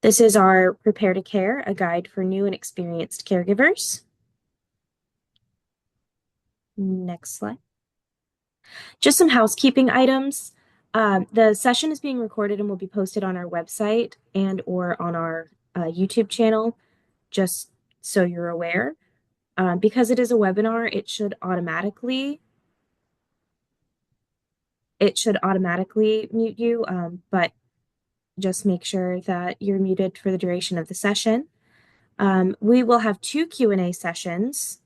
This is our Prepare to Care, a guide for new and experienced caregivers. Next slide. Just some housekeeping items. The session is being recorded and will be posted on our website and or on our YouTube channel, just so you're aware. Because it is a webinar, it should automatically mute you, but just make sure that you're muted for the duration of the session. We will have 2 Q&A sessions.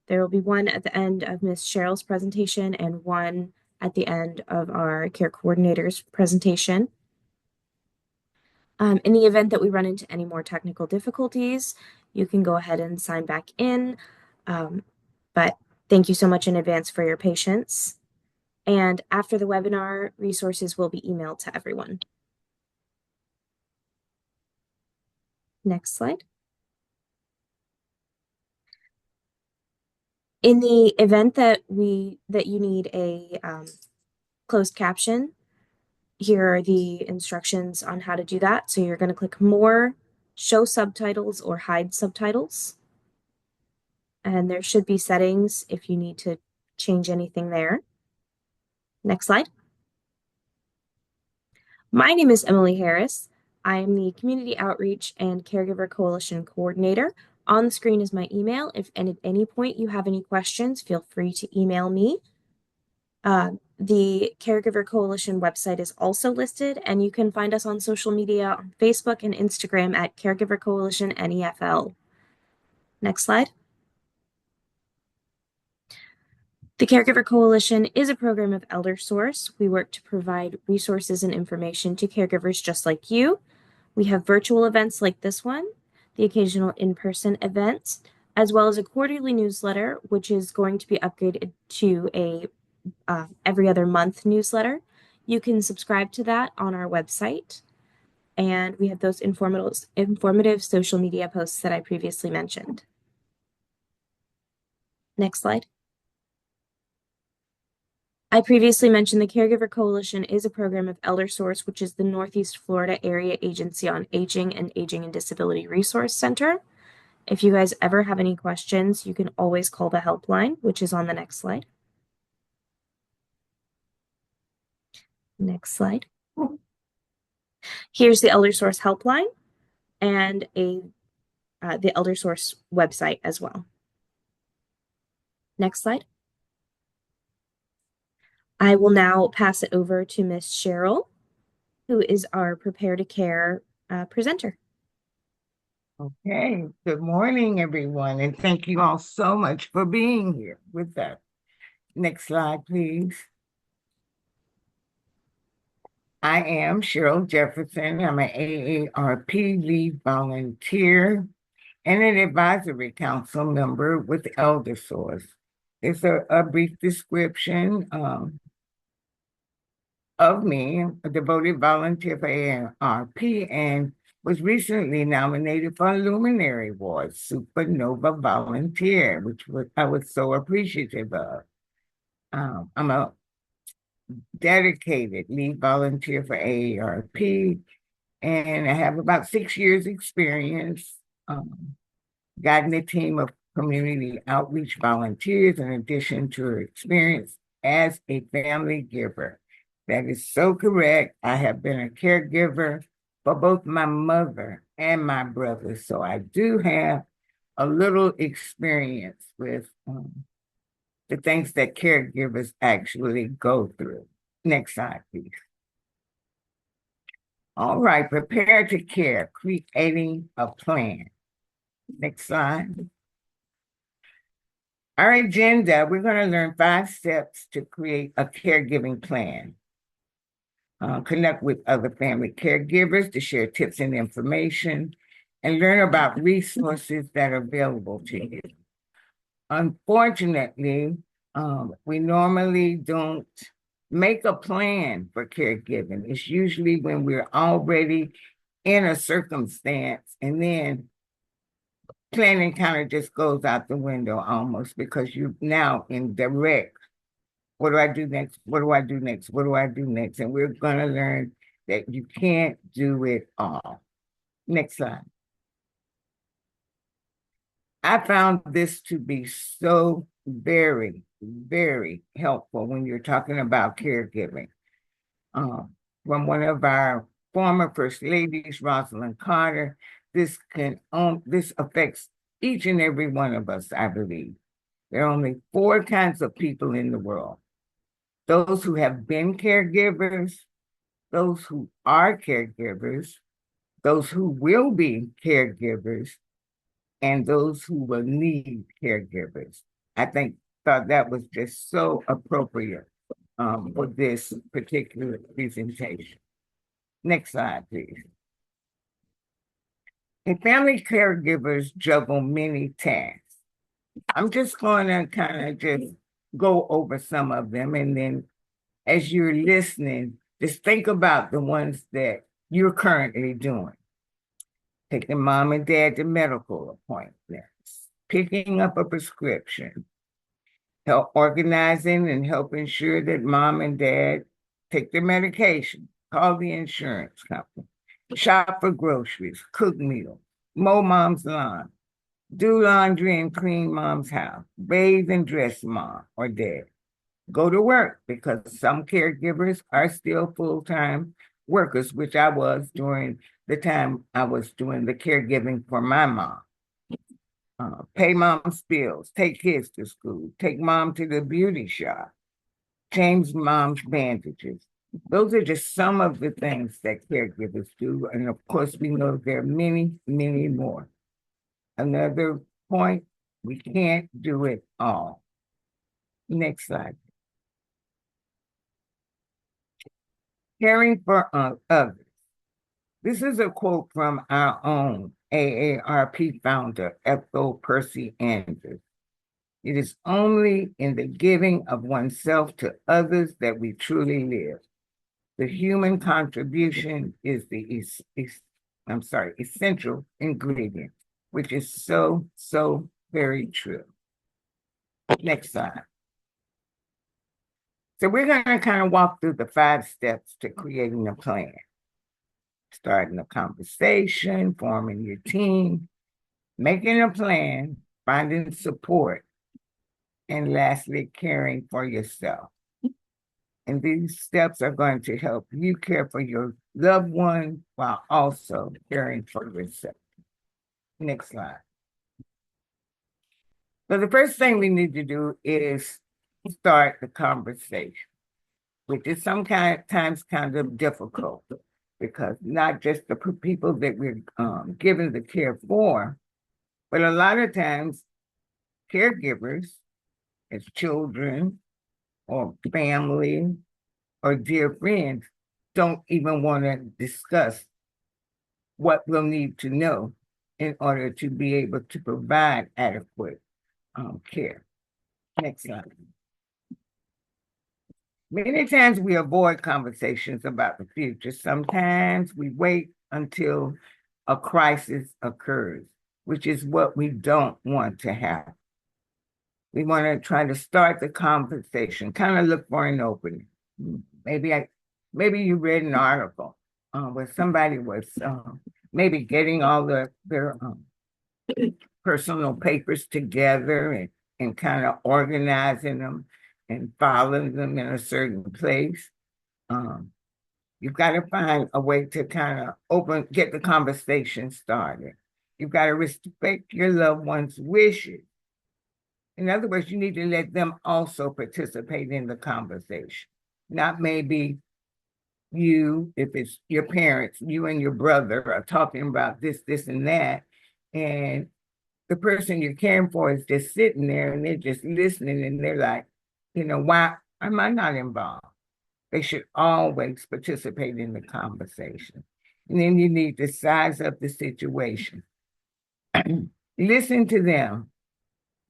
There will be one at the end of Ms. Cheryl's presentation and one at the end of our care coordinator's presentation. In the event that we run into any more technical difficulties, you can go ahead and sign back in. But thank you so much in advance for your patience. And after the webinar, resources will be emailed to everyone. Next slide. In the event that you need a closed caption, here are the instructions on how to do that. So you're going to click More, Show Subtitles, or Hide Subtitles. And there should be settings if you need to change anything there. Next slide. My name is Emily Harris. I am the Community Outreach and Caregiver Coalition Coordinator. On the screen is my email. If at any point you have any questions, feel free to email me. The Caregiver Coalition website is also listed, and you can find us on social media on Facebook and Instagram at Caregiver Coalition NEFL. Next slide. The Caregiver Coalition is a program of ElderSource. We work to provide resources and information to caregivers just like you. We have virtual events like this one, the occasional in-person events, as well as a quarterly newsletter, which is going to be upgraded to a every other month newsletter. You can subscribe to that on our website. And we have those informative social media posts that I previously mentioned. Next slide. I previously mentioned the Caregiver Coalition is a program of ElderSource, which is the Northeast Florida Area Agency on Aging and Aging and Disability Resource Center. If you guys ever have any questions, you can always call the helpline, which is on the next slide. Next slide. Here's the ElderSource helpline and the ElderSource website as well. Next slide. I will now pass it over to Ms. Cheryl, who is our Prepare to Care presenter. Okay, good morning, everyone, and thank you all so much for being here with us. Next slide, please. I am Cheryl Jefferson. I'm an AARP lead volunteer and an advisory council member with ElderSource. It's a brief description of me, a devoted volunteer for AARP, and was recently nominated for a Luminary Award, Supernova Volunteer, which I was so appreciative of. I'm a dedicated lead volunteer for AARP, and I have about 6 years experience guiding a team of community outreach volunteers in addition to her experience as a family giver. That is so correct. I have been a caregiver for both my mother and my brother, so I do have a little experience with the things that caregivers actually go through. Next slide, please. All right, prepare to care, creating a plan. Next slide. Our agenda, we're going to learn 5 steps to create a caregiving plan. Connect with other family caregivers to share tips and information, and learn about resources that are available to you. Unfortunately, we normally don't make a plan for caregiving. It's usually when we're already in a circumstance, and then planning kind of just goes out the window almost, because you're now in direct, what do I do next? What do I do next? What do I do next? And we're going to learn that you can't do it all. Next slide. I found this to be so very, very helpful when you're talking about caregiving. Um, from one of our former First Ladies, Rosalind Carter, this affects each and every one of us, I believe. There are only four kinds of people in the world: those who have been caregivers, those who are caregivers, those who will be caregivers, and those who will need caregivers. I thought that was just so appropriate for this particular presentation. Next slide, please. And family caregivers juggle many tasks. I'm just going to kind of just go over some of them, and then as you're listening, just think about the ones that you're currently doing. Taking mom and dad to medical appointments, picking up a prescription, help organizing and help ensure that mom and dad take their medication, call the insurance company, shop for groceries, cook meals, mow mom's lawn, do laundry and clean mom's house, bathe and dress mom or dad, go to work, because some caregivers are still full-time workers, which I was during the time I was doing the caregiving for my mom. Pay mom's bills, take kids to school, take mom to the beauty shop, change mom's bandages. Those are just some of the things that caregivers do. And of course, we know there are many, many more. Another point, we can't do it all. Next slide. Caring for others. This is a quote from our own AARP founder, Ethel Percy Andrews. It is only in the giving of oneself to others that we truly live. The human contribution is the essential ingredient, which is so, so very true. Next slide. So we're going to kind of walk through the 5 steps to creating a plan. Starting a conversation, forming your team, making a plan, finding support, and lastly, caring for yourself. And these steps are going to help you care for your loved one while also caring for yourself. Next slide. So the first thing we need to do is start the conversation, which is sometimes kind of difficult, because not just the people that we're giving the care for, but a lot of times caregivers, as children or family or dear friends, don't even want to discuss what we'll need to know in order to be able to provide adequate care. Next slide. Many times we avoid conversations about the future. Sometimes we wait until a crisis occurs, which is what we don't want to have. We want to try to start the conversation, kind of look for an opening. Maybe you read an article where somebody was maybe getting all their personal papers together and kind of organizing them and filing them in a certain place. You've got to find a way to kind of get the conversation started. You've got to respect your loved one's wishes. In other words, you need to let them also participate in the conversation. Not maybe you, if it's your parents, you and your brother are talking about this, and that, and the person you're caring for is just sitting there and they're just listening, and they're like, why am I not involved? They should always participate in the conversation. And then you need to size up the situation. Listen to them.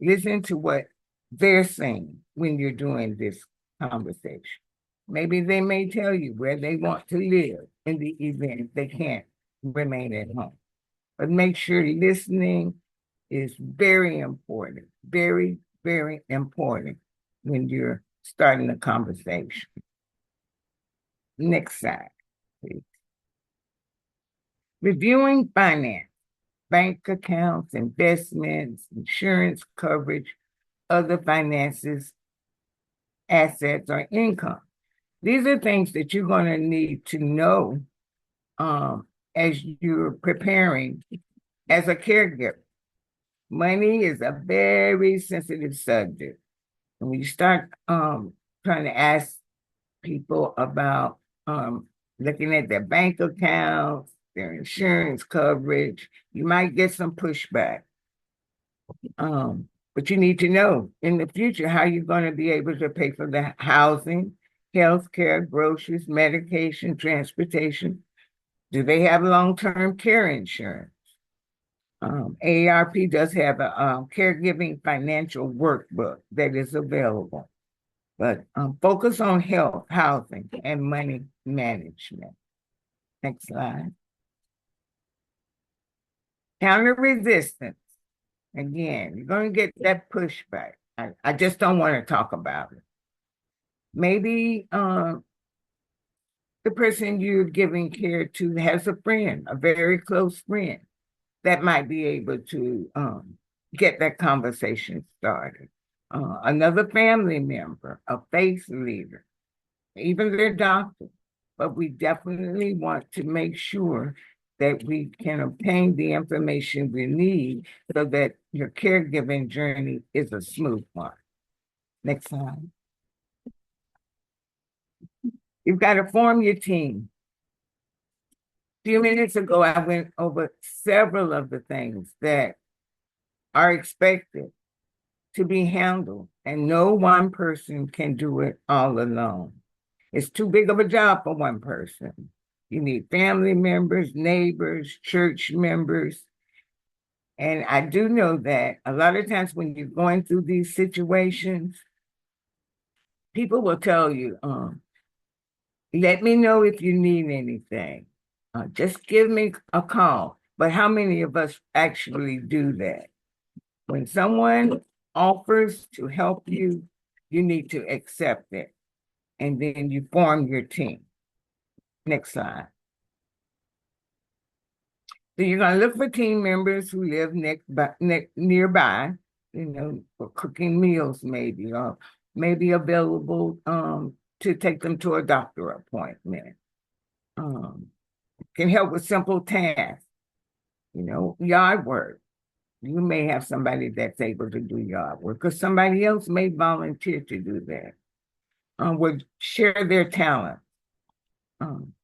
Listen to what they're saying when you're doing this conversation. Maybe they may tell you where they want to live in the event they can't remain at home. But make sure listening is very important, very, very important when you're starting a conversation. Next slide, please. Reviewing finance, bank accounts, investments, insurance coverage, other finances, assets, or income. These are things that you're going to need to know as you're preparing as a caregiver. Money is a very sensitive subject. And when you start trying to ask people about looking at their bank accounts, their insurance coverage, you might get some pushback. But you need to know in the future how you're going to be able to pay for the housing, health care, groceries, medication, transportation. Do they have long-term care insurance? AARP does have a caregiving financial workbook that is available, but focus on health, housing, and money management. Next slide. Counter resistance. Again, you're going to get that pushback. I just don't want to talk about it. Maybe the person you're giving care to has a friend, a very close friend, that might be able to get that conversation started. Another family member, a faith leader, even their doctor. But we definitely want to make sure that we can obtain the information we need so that your caregiving journey is a smooth one. Next slide. You've got to form your team. A few minutes ago, I went over several of the things that are expected to be handled, and no one person can do it all alone. It's too big of a job for one person. You need family members, neighbors, church members. And I do know that a lot of times when you're going through these situations, people will tell you, let me know if you need anything. Just give me a call. But how many of us actually do that? When someone offers to help you, you need to accept it. And then you form your team. Next slide. So you're going to look for team members who live nearby, for cooking meals maybe, or maybe available to take them to a doctor appointment. Can help with simple tasks, yard work. You may have somebody that's able to do yard work, because somebody else may volunteer to do that. Would share their talent.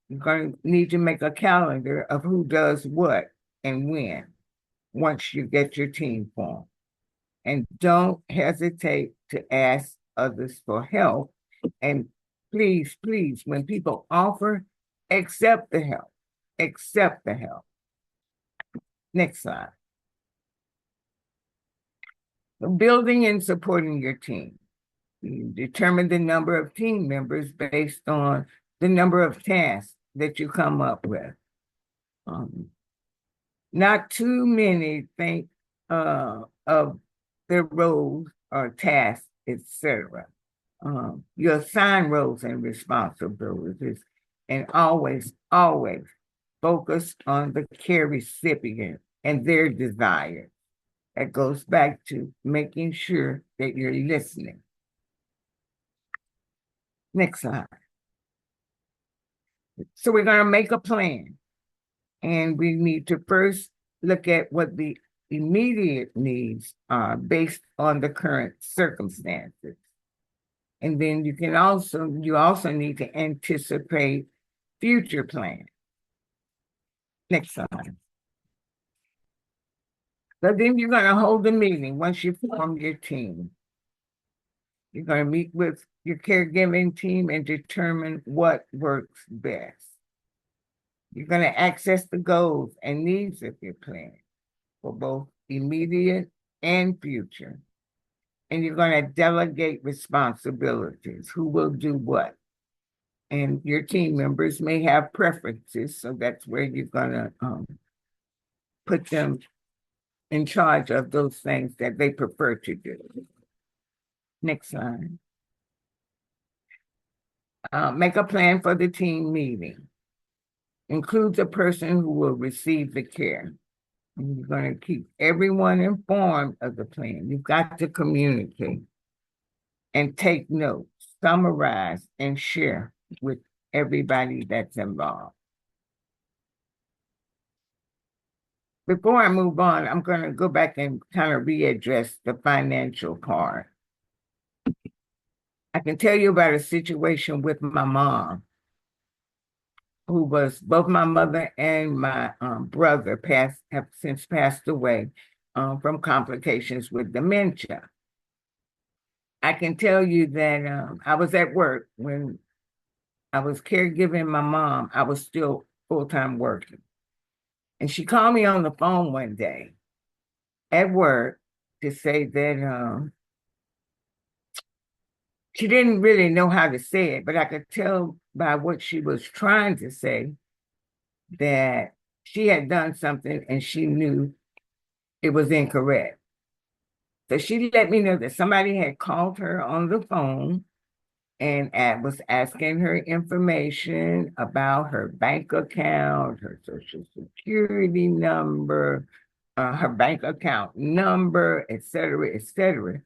You're going to need to make a calendar of who does what and when once you get your team formed. And don't hesitate to ask others for help. And please, please, when people offer, accept the help. Accept the help. Next slide. Building and supporting your team. You determine the number of team members based on the number of tasks that you come up with. Not too many think of their roles or tasks, etc. You assign roles and responsibilities, and always, always focus on the care recipient and their desires. That goes back to making sure that you're listening. Next slide. So we're going to make a plan, and we need to first look at what the immediate needs are based on the current circumstances. And then you also need to anticipate future plans. Next slide. So then you're going to hold a meeting once you form your team. You're going to meet with your caregiving team and determine what works best. You're going to access the goals and needs of your plan for both immediate and future. And you're going to delegate responsibilities. Who will do what? And your team members may have preferences, so that's where you're going to put them in charge of those things that they prefer to do. Next slide. Make a plan for the team meeting. includes a person who will receive the care. And you're going to keep everyone informed of the plan. You've got to communicate and take notes, summarize, and share with everybody that's involved. Before I move on, I'm going to go back and kind of readdress the financial part. I can tell you about a situation with my mom, who was both my mother and my brother have since passed away from complications with dementia. I can tell you that I was at work when I was caregiving my mom. I was still full-time working. And she called me on the phone one day at work to say that she didn't really know how to say it, but I could tell by what she was trying to say that she had done something and she knew it was incorrect. So she let me know that somebody had called her on the phone and was asking her information about her bank account, her social security number, her bank account number, et cetera, et cetera.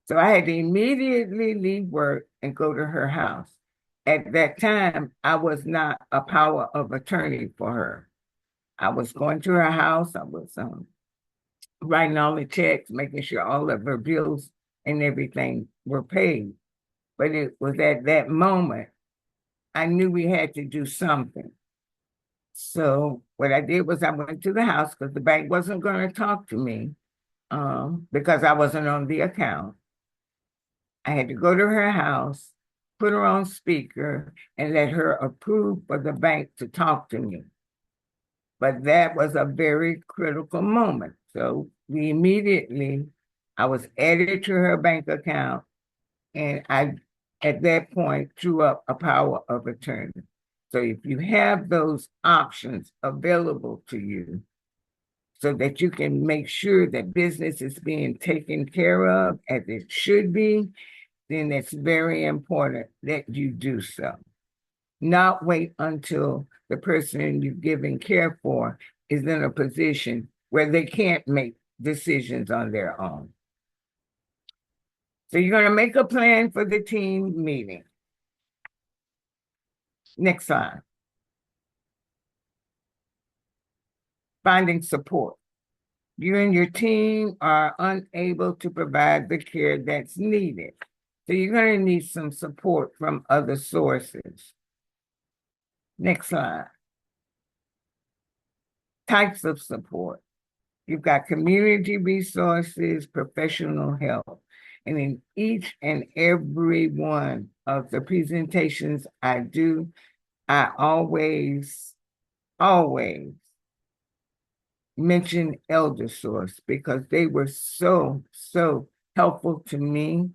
So I had to immediately leave work and go to her house. At that time, I was not a power of attorney for her. I was going to her house. I was writing all the checks, making sure all of her bills and everything were paid. But it was at that moment I knew we had to do something. So what I did was I went to the house because the bank wasn't going to talk to me because I wasn't on the account. I had to go to her house, put her on speaker, and let her approve for the bank to talk to me. But that was a very critical moment. So I was added to her bank account, and I, at that point, drew up a power of attorney. So if you have those options available to you so that you can make sure that business is being taken care of as it should be, then it's very important that you do so. Not wait until the person you're giving care for is in a position where they can't make decisions on their own. So you're going to make a plan for the team meeting. Next slide. Finding support. You and your team are unable to provide the care that's needed. So you're going to need some support from other sources. Next slide. Types of support. You've got community resources, professional help. And in each and every one of the presentations I do, I always mention ElderSource because they were so helpful to me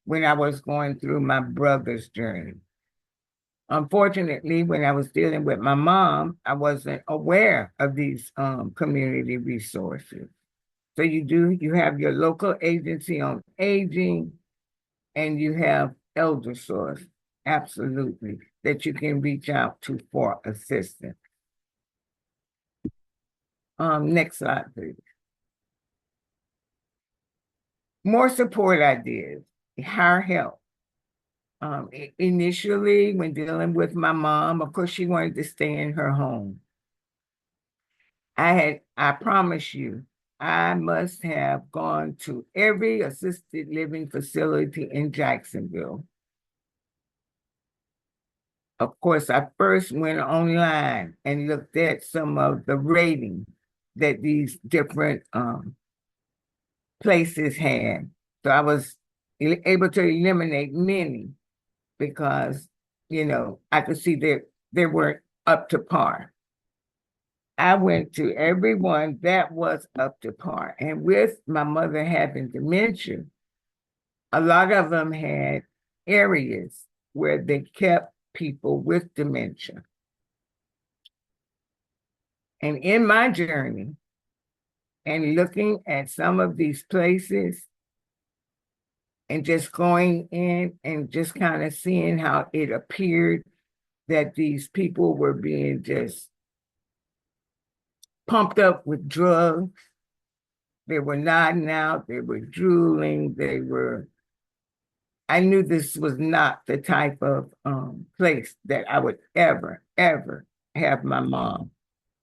when I was going through my brother's journey. Unfortunately, when I was dealing with my mom, I wasn't aware of these community resources. So you have your local agency on aging, and you have ElderSource, absolutely, that you can reach out to for assistance. Next slide, please. More support ideas, hire help. Initially, when dealing with my mom, of course, she wanted to stay in her home. I promise you, I must have gone to every assisted living facility in Jacksonville. Of course, I first went online and looked at some of the ratings that these different places had. So I was able to eliminate many because, I could see that they weren't up to par. I went to everyone that was up to par. And with my mother having dementia, a lot of them had areas where they kept people with dementia. And in my journey and looking at some of these places and just going in and just kind of seeing how it appeared that these people were being just pumped up with drugs. They were nodding out, they were drooling, I knew this was not the type of place that I would ever have my mom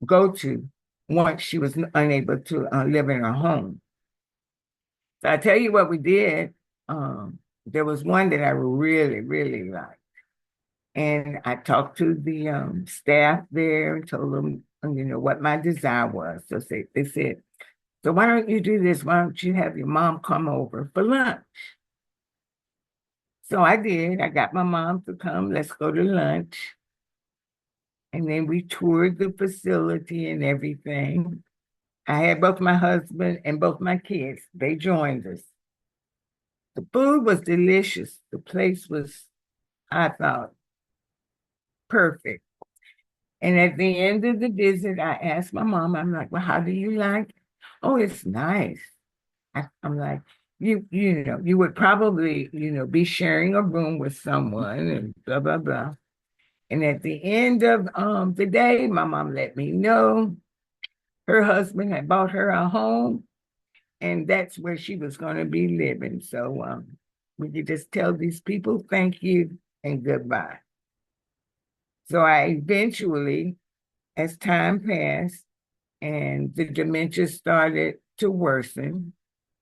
go to once she was unable to live in her home. So I tell you what we did. There was one that I really liked. And I talked to the staff there and told them, what my desire was. So they said, so why don't you do this? Why don't you have your mom come over for lunch? So I did. I got my mom to come. Let's go to lunch. And then we toured the facility and everything. I had both my husband and both my kids. They joined us. The food was delicious. The place was, I thought, perfect. And at the end of the visit, I asked my mom, I'm like, well, how do you like it? Oh, it's nice. I'm like, you would probably, be sharing a room with someone and blah, blah, blah. And at the end of the day, my mom let me know her husband had bought her a home, and that's where she was going to be living. So we could just tell these people thank you and goodbye. So I eventually, as time passed and the dementia started to worsen,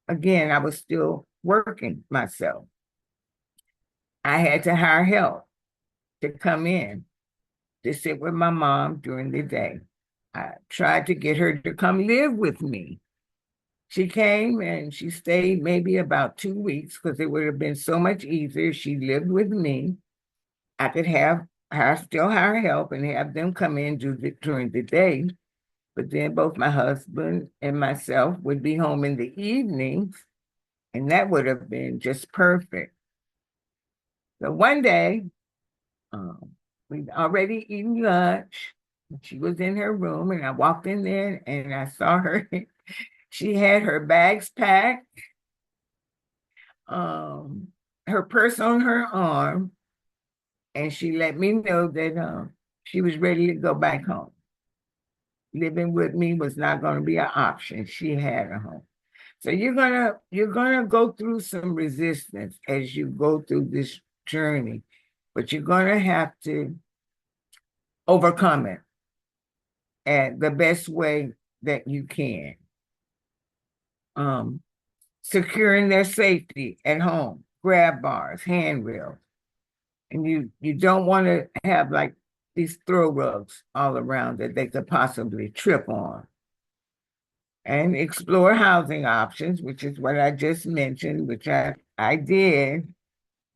again, I was still working myself. I had to hire help to come in to sit with my mom during the day. I tried to get her to come live with me. She came and she stayed maybe about 2 weeks because it would have been so much easier. She lived with me. I could have her still hire help and have them come in during the day. But then both my husband and myself would be home in the evenings, and that would have been just perfect. So one day, we'd already eaten lunch. She was in her room, and I walked in there and I saw her. She had her bags packed, her purse on her arm, and she let me know that she was ready to go back home. Living with me was not going to be an option. She had a home. So you're gonna go through some resistance as you go through this journey, but you're gonna have to overcome it at the best way that you can. Um, Securing their safety at home, grab bars, handrails, and you don't want to have like these throw rugs all around that they could possibly trip on. And explore housing options, which is what I just mentioned, which I did,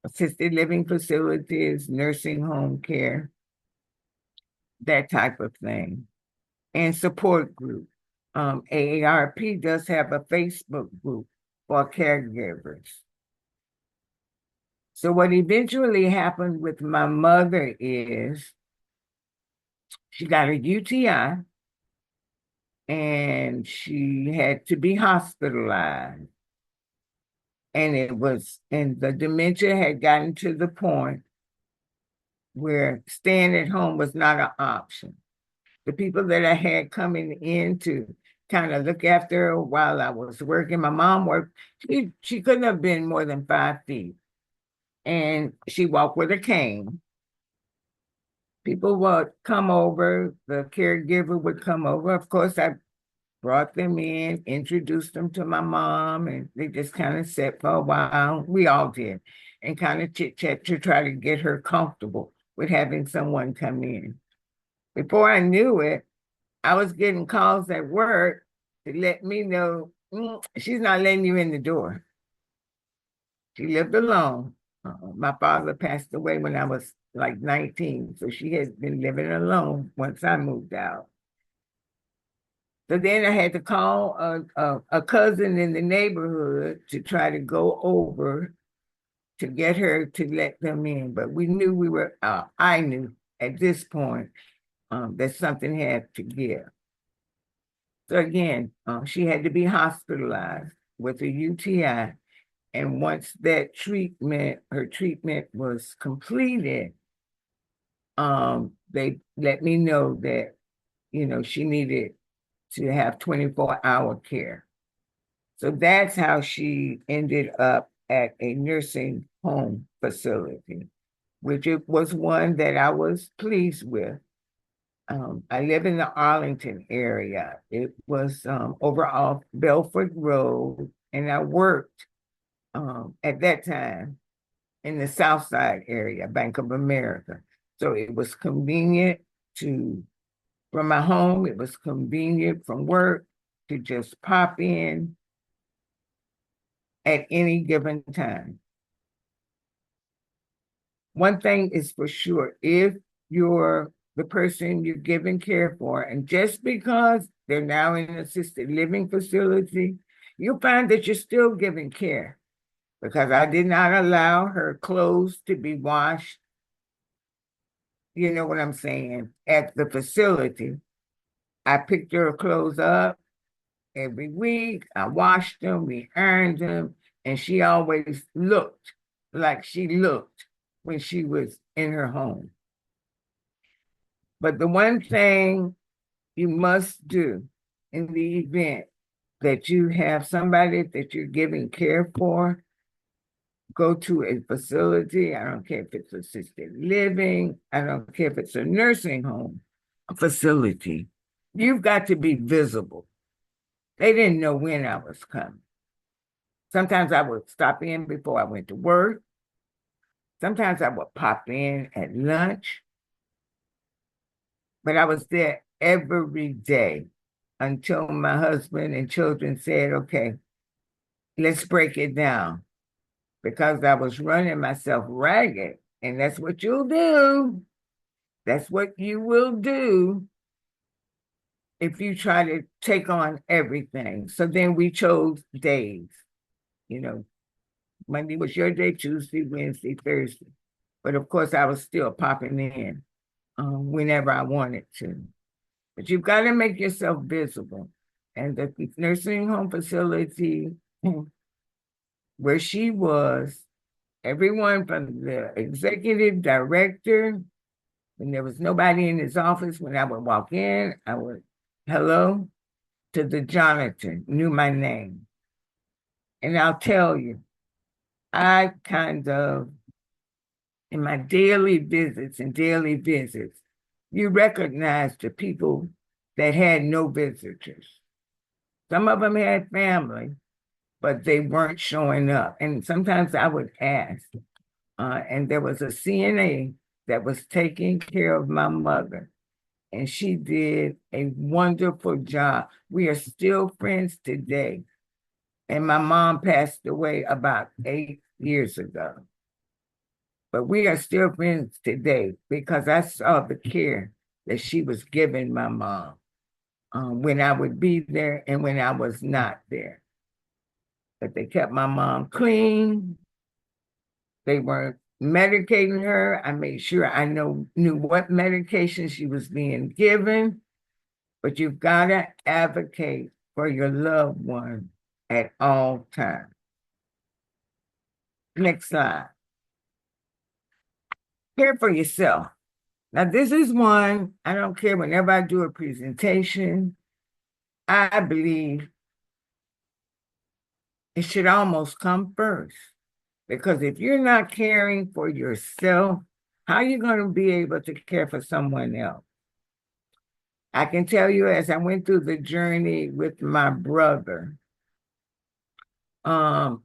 assisted living facilities, nursing home care, that type of thing, and support group. AARP does have a Facebook group for caregivers. So what eventually happened with my mother is she got a UTI and she had to be hospitalized. And the dementia had gotten to the point where staying at home was not an option. The people that I had coming in to kind of look after her while I was working, my mom worked, she couldn't have been more than 5 feet. And she walked with a cane. People would come over, the caregiver would come over. Of course, I brought them in, introduced them to my mom, and they just kind of sat for a while. We all did, and kind of chit chat to try to get her comfortable with having someone come in. Before I knew it, I was getting calls at work to let me know she's not letting you in the door. She lived alone. My father passed away when I was like 19, so she has been living alone once I moved out. So then I had to call a cousin in the neighborhood to try to go over to get her to let them in. But I knew at this point that something had to give. So again, she had to be hospitalized with a UTI. And once her treatment was completed, they let me know that, she needed to have 24-hour care. So that's how she ended up at a nursing home facility, which it was one that I was pleased with. I live in the Arlington area. It was over off Belford Road, and I worked at that time in the South Side area, Bank of America. So it was convenient from my home, it was convenient from work to just pop in at any given time. One thing is for sure, if you're the person you're giving care for, and just because they're now in an assisted living facility, you'll find that you're still giving care, because I did not allow her clothes to be washed, you know what I'm saying, at the facility. I picked her clothes up every week. I washed them, we ironed them, and she always looked like she looked when she was in her home. But the one thing you must do in the event that you have somebody that you're giving care for, go to a facility. I don't care if it's assisted living, I don't care if it's a nursing home, a facility. You've got to be visible. They didn't know when I was coming. Sometimes I would stop in before I went to work. Sometimes I would pop in at lunch. But I was there every day until my husband and children said, okay, let's break it down. Because I was running myself ragged. And that's what you'll do. That's what you will do if you try to take on everything. So then we chose days. You know, Monday was your day, Tuesday, Wednesday, Thursday. But of course, I was still popping in whenever I wanted to. But you've got to make yourself visible. And the nursing home facility where she was, everyone from the executive director, when there was nobody in his office, when I would walk in, I would, hello, to the janitor, knew my name. And I'll tell you, I kind of, in my daily visits, you recognize the people that had no visitors. Some of them had family, but they weren't showing up. And sometimes I would ask, and there was a CNA that was taking care of my mother, and she did a wonderful job. We are still friends today. And my mom passed away about 8 years ago. But we are still friends today because I saw the care that she was giving my mom when I would be there and when I was not there. But they kept my mom clean. They weren't medicating her. I made sure I knew what medication she was being given. But you've got to advocate for your loved one at all times. Next slide. Care for yourself. Now, this is one, I don't care, whenever I do a presentation, I believe it should almost come first. Because if you're not caring for yourself, how are you going to be able to care for someone else? I can tell you, as I went through the journey with my brother,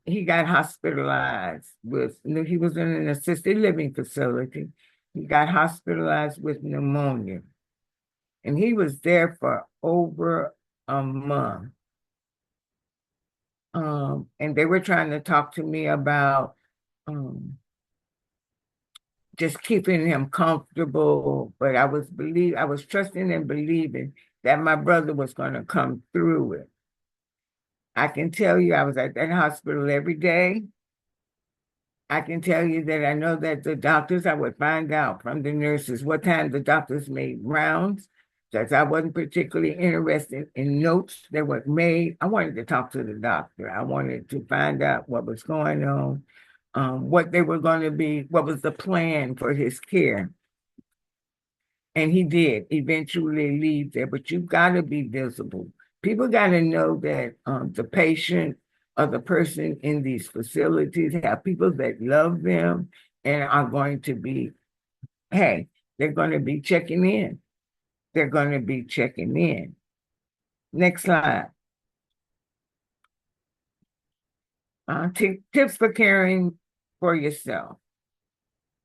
he got hospitalized he was in an assisted living facility. He got hospitalized with pneumonia. And he was there for over a month. And they were trying to talk to me about just keeping him comfortable, but I was trusting and believing that my brother was going to come through it. I can tell you I was at that hospital every day. I can tell you that I know that the doctors, I would find out from the nurses what time the doctors made rounds, because I wasn't particularly interested in notes that were made. I wanted to talk to the doctor. I wanted to find out what was going on, what they were going to be, what was the plan for his care. And he did eventually leave there, but you've got to be visible. People got to know that the patient or the person in these facilities have people that love them and are going to be, hey, they're going to be checking in. They're going to be checking in. Next slide. Tips for caring for yourself,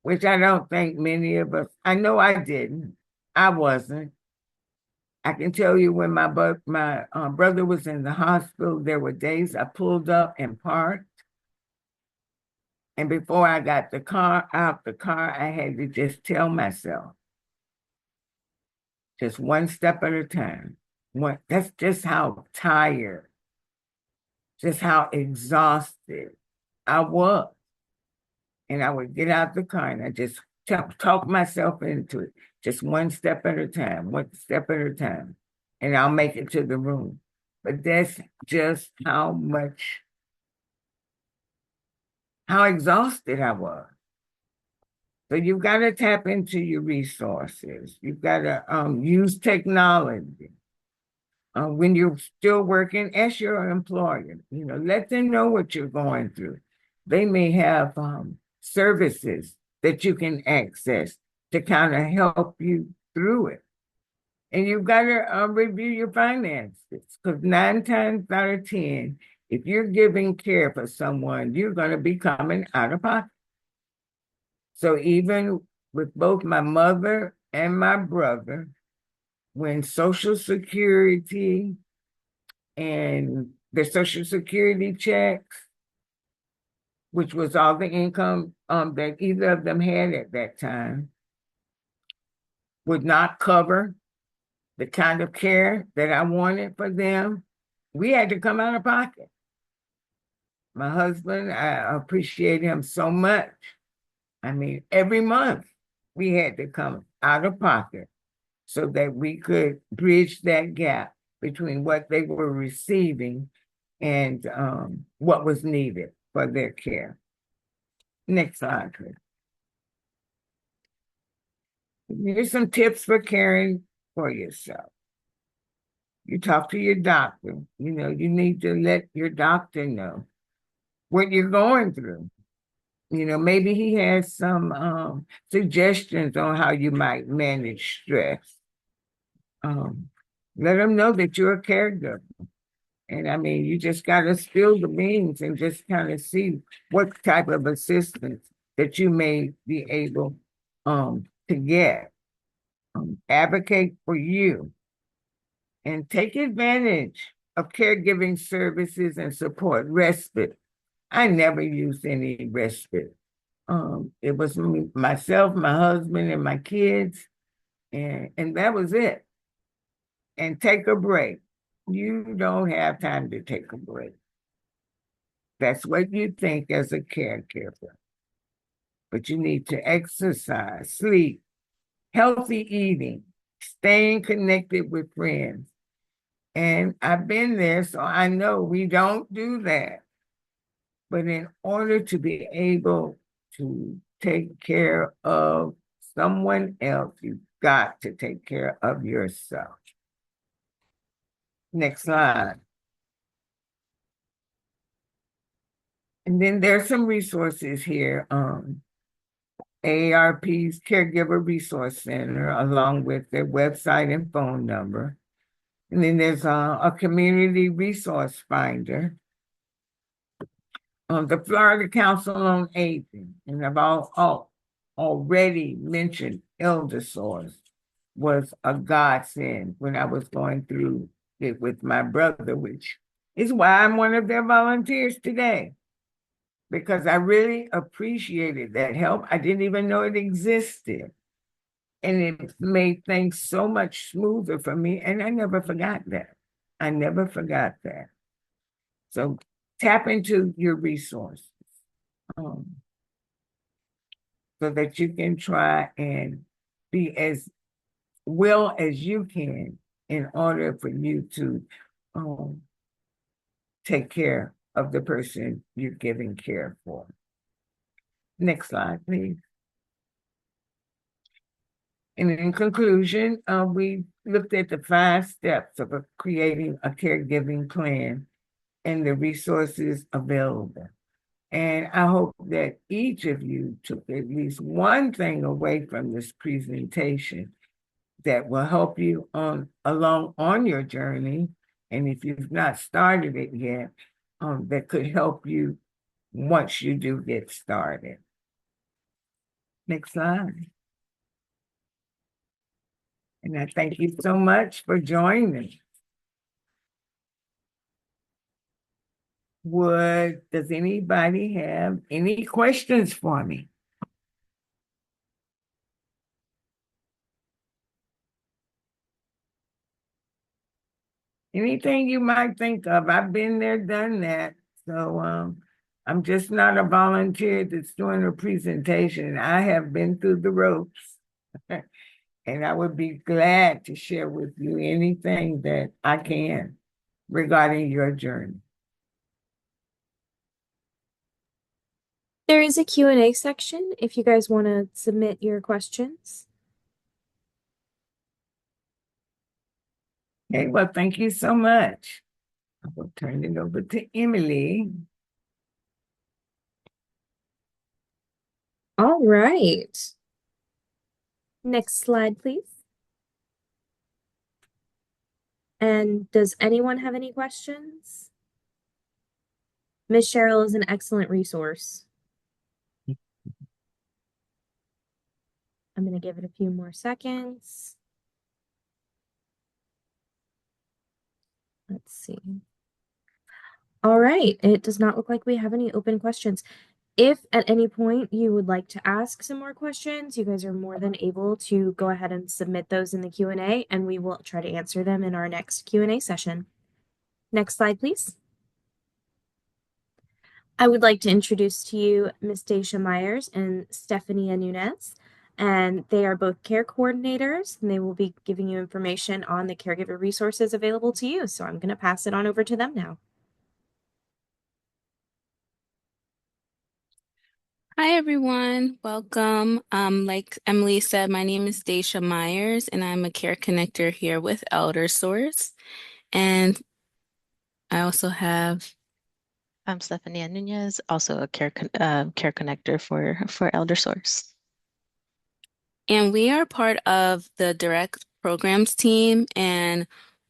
which I don't think many of us, I know I didn't. I wasn't. I can tell you when my brother was in the hospital, there were days I pulled up and parked. And before I got out the car, I had to just tell myself, just one step at a time. That's just how tired, just how exhausted I was. And I would get out the car and I just talk myself into it, just one step at a time, one step at a time, and I'll make it to the room. But that's just how exhausted I was. So you've got to tap into your resources. You've got to use technology. When you're still working, ask your employer, let them know what you're going through. They may have services that you can access to kind of help you through it. And you've got to review your finances, because 9 times out of 10, if you're giving care for someone, you're going to be coming out of pocket. So even with both my mother and my brother, when Social Security and their Social Security checks, which was all the income that either of them had at that time, would not cover the kind of care that I wanted for them, we had to come out of pocket. My husband, I appreciate him so much. I mean, every month we had to come out of pocket so that we could bridge that gap between what they were receiving and what was needed for their care. Next slide, please. Here's some tips for caring for yourself. You talk to your doctor. You need to let your doctor know what you're going through. Maybe he has some suggestions on how you might manage stress. Let him know that you're a caregiver. And I mean, you just got to spill the beans and just kind of see what type of assistance that you may be able to get. Advocate for you and take advantage of caregiving services and support. Respite. I never used any respite. It was myself, my husband, and my kids, and that was it. And take a break. You don't have time to take a break. That's what you think as a caregiver. But you need to exercise, sleep, healthy eating, staying connected with friends. And I've been there, so I know we don't do that. But in order to be able to take care of someone else, you've got to take care of yourself. Next slide. And then there's some resources here. AARP's Caregiver Resource Center, along with their website and phone number. And then there's a community resource finder. The Florida Council on Aging, and I've already mentioned ElderSource, was a godsend when I was going through it with my brother, which is why I'm one of their volunteers today, because I really appreciated that help. I didn't even know it existed. And it made things so much smoother for me. And I never forgot that. I never forgot that. So tap into your resources so that you can try and be as well as you can in order for you to take care of the person you're giving care for. Next slide, please. And in conclusion, we looked at the 5 steps of creating a caregiving plan and the resources available. And I hope that each of you took at least one thing away from this presentation that will help you along on your journey. And if you've not started it yet, that could help you once you do get started. Next slide. And I thank you so much for joining. Does anybody have any questions for me? Anything you might think of. I've been there, done that. So I'm just not a volunteer that's doing a presentation. I have been through the ropes. And I would be glad to share with you anything that I can regarding your journey. There is a Q&A section if you guys want to submit your questions. Okay, well, thank you so much. I will turn it over to Emily. All right. Next slide, please. And does anyone have any questions? Miss Cheryl is an excellent resource. I'm going to give it a few more seconds. Let's see. All right. It does not look like we have any open questions. If at any point you would like to ask some more questions, you guys are more than able to go ahead and submit those in the Q&A, and we will try to answer them in our next Q&A session. Next slide, please. I would like to introduce to you Ms. Daisha Myers and Stefania Nunez, and they are both care coordinators, and they will be giving you information on the caregiver resources available to you. So I'm going to pass it on over to them now. Hi, everyone. Welcome. Like Emily said, my name is Daisha Myers, and I'm a care connector here with ElderSource. And I also have I'm Stefania Nunez, also a care connector for ElderSource. And we are part of the Direct Programs team, and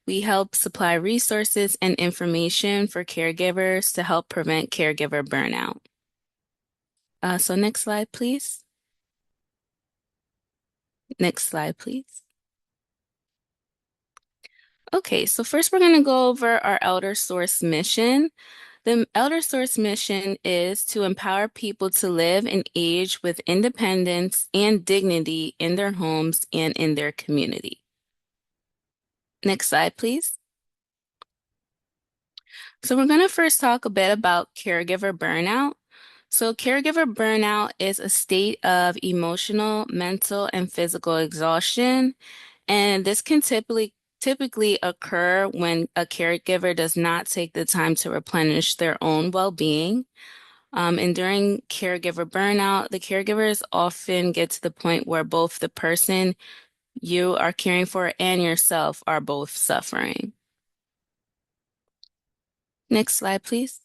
we help supply resources and information for caregivers to help prevent caregiver burnout. So next slide, please. Next slide, please. Okay, so first we're going to go over our ElderSource mission. The ElderSource mission is to empower people to live and age with independence and dignity in their homes and in their community. Next slide, please. So we're going to first talk a bit about caregiver burnout. So caregiver burnout is a state of emotional, mental, and physical exhaustion. And this can typically occur when a caregiver does not take the time to replenish their own well-being. And during caregiver burnout, the caregivers often get to the point where both the person you are caring for and yourself are both suffering. Next slide, please.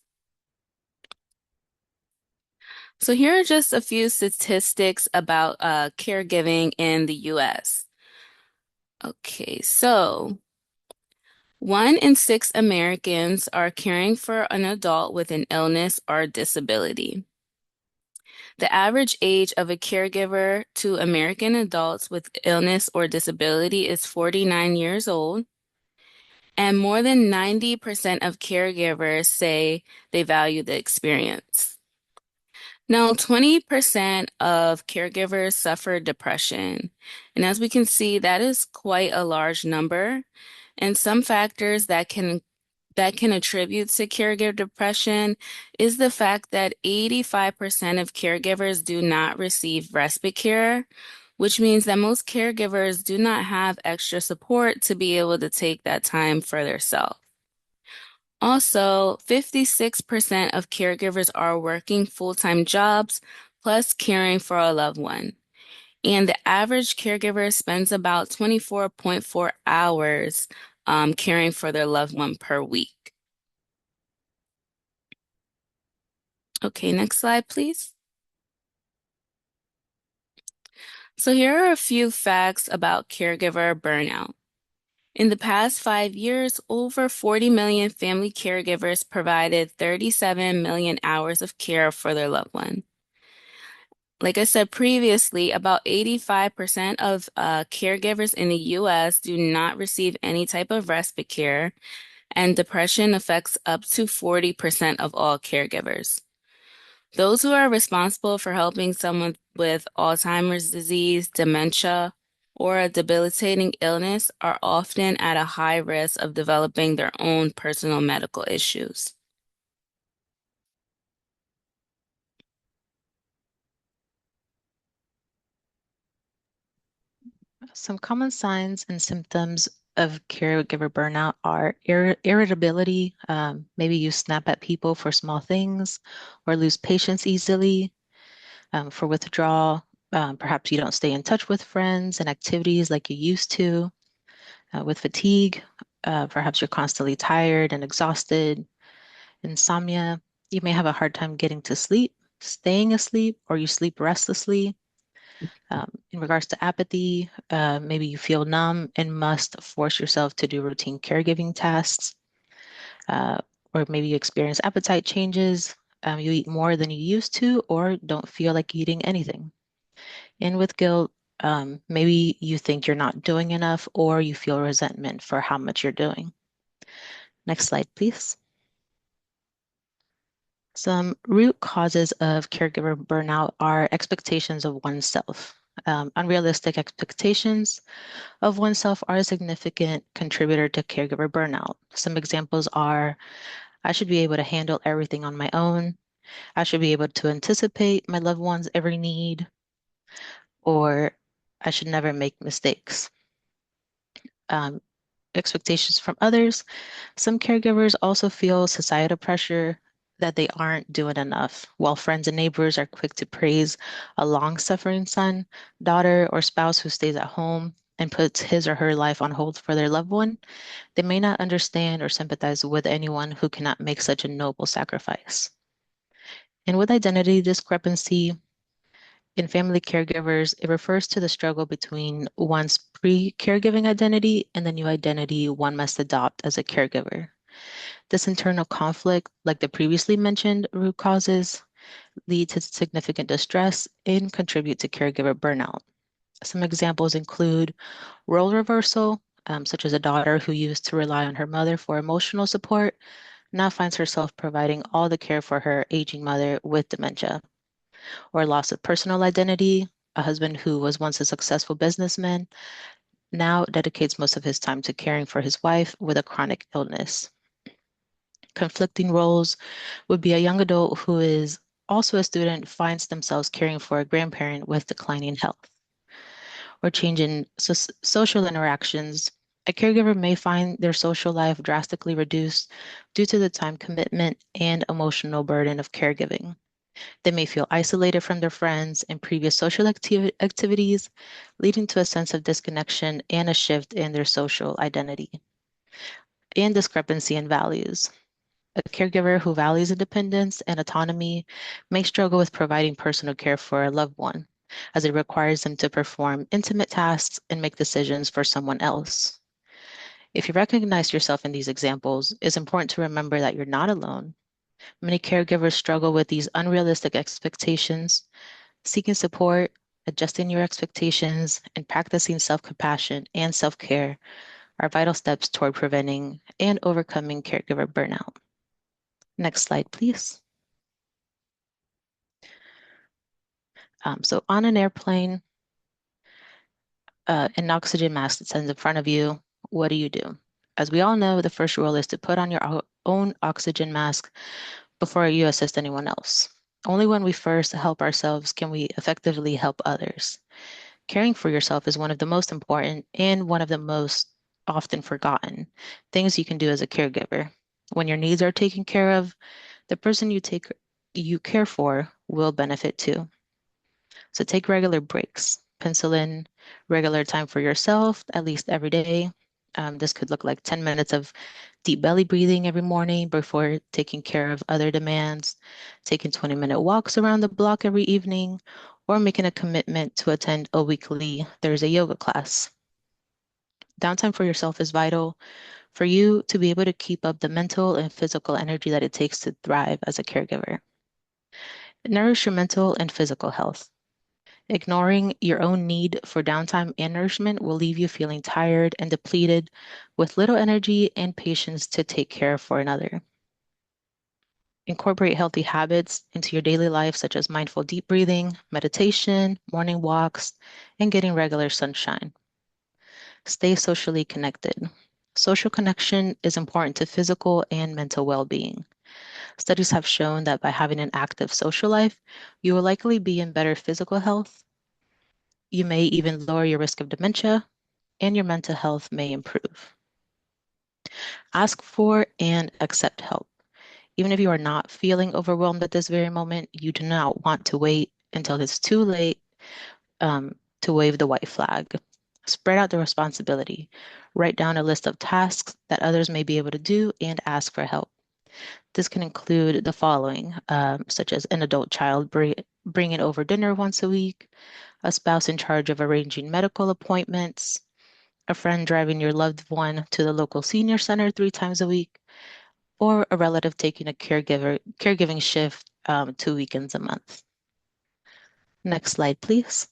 So here are just a few statistics about caregiving in the US. Okay, so 1 in 6 Americans are caring for an adult with an illness or disability. The average age of a caregiver to American adults with illness or disability is 49 years old, and more than 90% of caregivers say they value the experience. Now, 20% of caregivers suffer depression, and as we can see, that is quite a large number. And some factors that can attribute to caregiver depression is the fact that 85% of caregivers do not receive respite care, which means that most caregivers do not have extra support to be able to take that time for themselves. Also, 56% of caregivers are working full-time jobs plus caring for a loved one. And the average caregiver spends about 24.4 hours caring for their loved one per week. Okay, next slide, please. So here are a few facts about caregiver burnout. In the past 5 years, over 40 million family caregivers provided 37 million hours of care for their loved one. Like I said previously, about 85% of caregivers in the US do not receive any type of respite care, and depression affects up to 40% of all caregivers. Those who are responsible for helping someone with Alzheimer's disease, dementia, or a debilitating illness are often at a high risk of developing their own personal medical issues. Some common signs and symptoms of caregiver burnout are irritability. Maybe you snap at people for small things or lose patience easily. For withdrawal, perhaps you don't stay in touch with friends and activities like you used to. With fatigue, perhaps you're constantly tired and exhausted. Insomnia, you may have a hard time getting to sleep, staying asleep, or you sleep restlessly. In regards to apathy, maybe you feel numb and must force yourself to do routine caregiving tasks. Uh, or maybe you experience appetite changes. You eat more than you used to, or don't feel like eating anything. And with guilt, maybe you think you're not doing enough, or you feel resentment for how much you're doing. Next slide, please. Some root causes of caregiver burnout are expectations of oneself. Unrealistic expectations of oneself are a significant contributor to caregiver burnout. Some examples are, I should be able to handle everything on my own. I should be able to anticipate my loved one's every need, or I should never make mistakes. Expectations from others. Some caregivers also feel societal pressure that they aren't doing enough, while friends and neighbors are quick to praise a long-suffering son, daughter, or spouse who stays at home and puts his or her life on hold for their loved one. They may not understand or sympathize with anyone who cannot make such a noble sacrifice. And with identity discrepancy, in family caregivers, it refers to the struggle between one's pre-caregiving identity and the new identity one must adopt as a caregiver. This internal conflict, like the previously mentioned root causes, lead to significant distress and contribute to caregiver burnout. Some examples include role reversal, such as a daughter who used to rely on her mother for emotional support, now finds herself providing all the care for her aging mother with dementia, or loss of personal identity. A husband who was once a successful businessman now dedicates most of his time to caring for his wife with a chronic illness. Conflicting roles would be a young adult who is also a student finds themselves caring for a grandparent with declining health, or change in social interactions. A caregiver may find their social life drastically reduced due to the time commitment and emotional burden of caregiving. They may feel isolated from their friends and previous social activities, leading to a sense of disconnection and a shift in their social identity. And discrepancy in values. A caregiver who values independence and autonomy may struggle with providing personal care for a loved one, as it requires them to perform intimate tasks and make decisions for someone else. If you recognize yourself in these examples, it's important to remember that you're not alone. Many caregivers struggle with these unrealistic expectations. Seeking support, adjusting your expectations, and practicing self-compassion and self-care are vital steps toward preventing and overcoming caregiver burnout. Next slide, please. So on an airplane, an oxygen mask that sends in front of you, what do? As we all know, the first rule is to put on your own oxygen mask before you assist anyone else. Only when we first help ourselves can we effectively help others. Caring for yourself is one of the most important and one of the most often forgotten things you can do as a caregiver. When your needs are taken care of, the person you care for will benefit too. So take regular breaks. pencil in regular time for yourself, at least every day. This could look like 10 minutes of deep belly breathing every morning before taking care of other demands, taking 20-minute walks around the block every evening, or making a commitment to attend a weekly Thursday yoga class. Downtime for yourself is vital for you to be able to keep up the mental and physical energy that it takes to thrive as a caregiver. Nourish your mental and physical health. Ignoring your own need for downtime and nourishment will leave you feeling tired and depleted with little energy and patience to take care for another. Incorporate healthy habits into your daily life, such as mindful deep breathing, meditation, morning walks, and getting regular sunshine. Stay socially connected. Social connection is important to physical and mental well-being. Studies have shown that by having an active social life, you will likely be in better physical health. You may even lower your risk of dementia, and your mental health may improve. Ask for and accept help. Even if you are not feeling overwhelmed at this very moment, you do not want to wait until it's too late to wave the white flag. Spread out the responsibility. Write down a list of tasks that others may be able to do and ask for help. This can include the following, such as an adult child bringing over dinner once a week, a spouse in charge of arranging medical appointments, a friend driving your loved one to the local senior center 3 times a week, or a relative taking a caregiving shift 2 weekends a month. Next slide, please.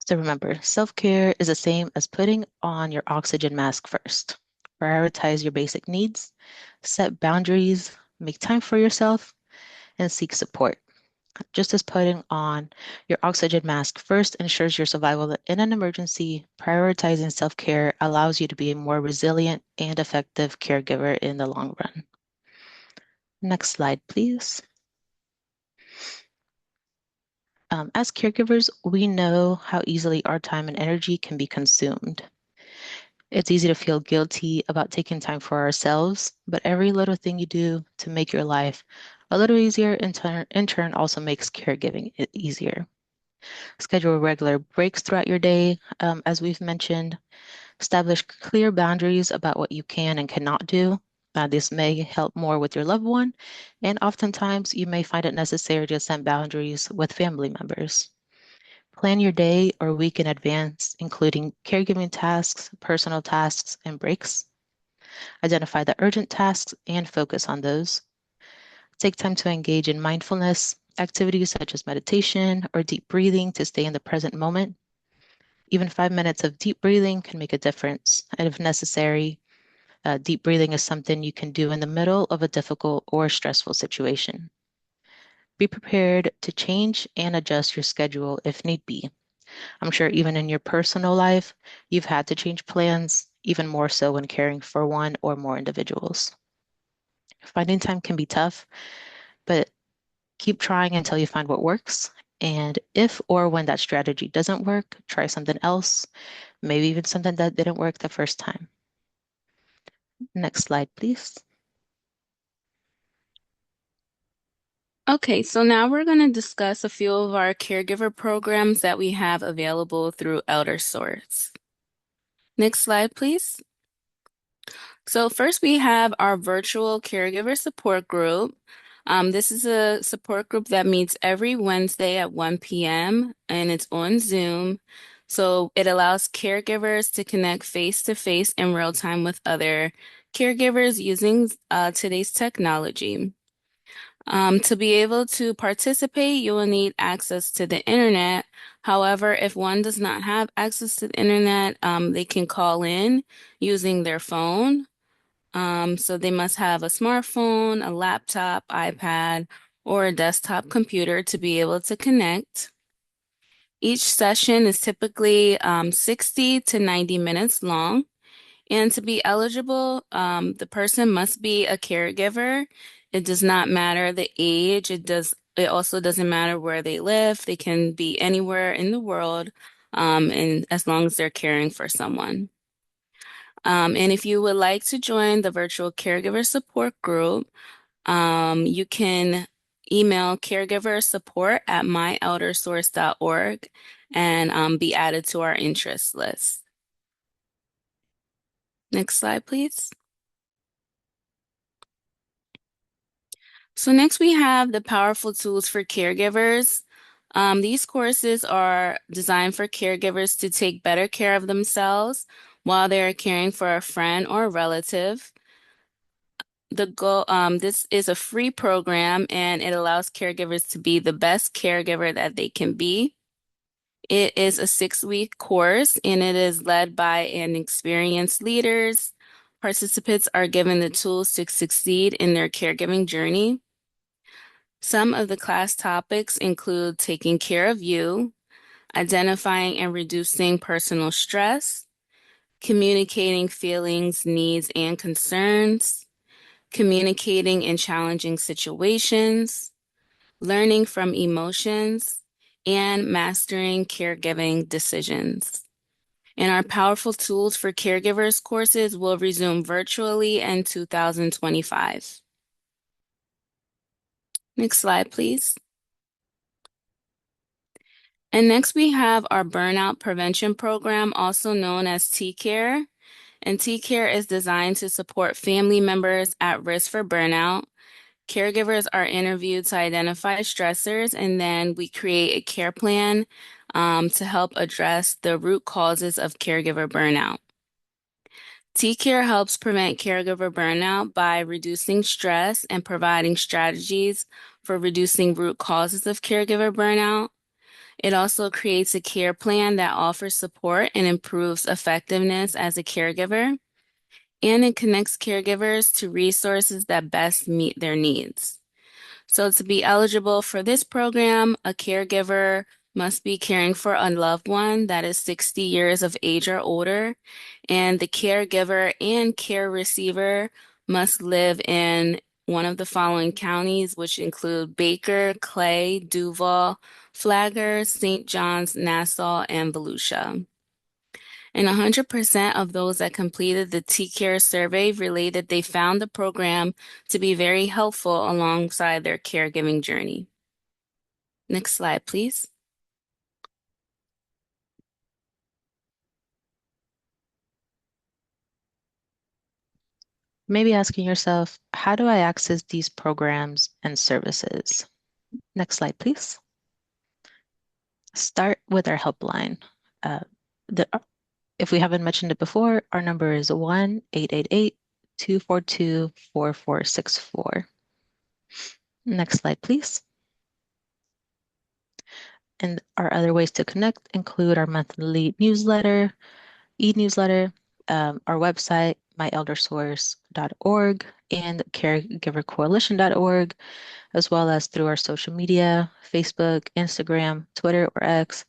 So remember, self-care is the same as putting on your oxygen mask first. Prioritize your basic needs, set boundaries, make time for yourself, and seek support. Just as putting on your oxygen mask first ensures your survival in an emergency, prioritizing self-care allows you to be a more resilient and effective caregiver in the long run. Next slide, please. As caregivers, we know how easily our time and energy can be consumed. It's easy to feel guilty about taking time for ourselves, but every little thing you do to make your life a little easier in turn also makes caregiving easier. Schedule regular breaks throughout your day, as we've mentioned. Establish clear boundaries about what you can and cannot do. This may help more with your loved one, and oftentimes you may find it necessary to set boundaries with family members. Plan your day or week in advance, including caregiving tasks, personal tasks, and breaks. Identify the urgent tasks and focus on those. Take time to engage in mindfulness activities such as meditation or deep breathing to stay in the present moment. Even 5 minutes of deep breathing can make a difference. And if necessary, deep breathing is something you can do in the middle of a difficult or stressful situation. Be prepared to change and adjust your schedule if need be. I'm sure even in your personal life, you've had to change plans, even more so when caring for one or more individuals. Finding time can be tough, but keep trying until you find what works. And if or when that strategy doesn't work, try something else, maybe even something that didn't work the first time. Next slide, please. Okay, so now we're going to discuss a few of our caregiver programs that we have available through ElderSource. Next slide, please. So first we have our virtual caregiver support group. This is a support group that meets every Wednesday at 1 p.m. and it's on Zoom. So it allows caregivers to connect face-to-face in real time with other caregivers using today's technology. To be able to participate, you will need access to the internet. However, if one does not have access to the internet, they can call in using their phone. So they must have a smartphone, a laptop, iPad, or a desktop computer to be able to connect. Each session is typically 60 to 90 minutes long. And to be eligible, the person must be a caregiver. It does not matter the age. It also doesn't matter where they live. They can be anywhere in the world, and as long as they're caring for someone. And if you would like to join the virtual caregiver support group, you can email caregiversupport@myeldersource.org and be added to our interest list. Next slide, please. So next we have the powerful tools for caregivers. These courses are designed for caregivers to take better care of themselves while they are caring for a friend or a relative. This is a free program and it allows caregivers to be the best caregiver that they can be. It is a 6-week course and it is led by an experienced leaders. Participants are given the tools to succeed in their caregiving journey. Some of the class topics include taking care of you, identifying and reducing personal stress, communicating feelings, needs, and concerns, communicating in challenging situations, learning from emotions, and mastering caregiving decisions. And our powerful tools for caregivers courses will resume virtually in 2025. Next slide, please. And next we have our burnout prevention program, also known as T-Care. And T-Care is designed to support family members at risk for burnout. Caregivers are interviewed to identify stressors, and then we create a care plan to help address the root causes of caregiver burnout. T-Care helps prevent caregiver burnout by reducing stress and providing strategies for reducing root causes of caregiver burnout. It also creates a care plan that offers support and improves effectiveness as a caregiver, and it connects caregivers to resources that best meet their needs. So to be eligible for this program, a caregiver must be caring for a loved one that is 60 years of age or older, and the caregiver and care receiver must live in one of the following counties, which include Baker, Clay, Duval, Flagler, St. John's, Nassau, and Volusia. And 100% of those that completed the T-Care survey related they found the program to be very helpful alongside their caregiving journey. Next slide, please. Maybe asking yourself, how do I access these programs and services? Next slide, please. Start with our helpline. If we haven't mentioned it before, our number is 1-888-242-4464. Next slide, please. And our other ways to connect include our monthly newsletter, e-newsletter, our website, myeldersource.org, and caregivercoalition.org, as well as through our social media, Facebook, Instagram, Twitter, or X,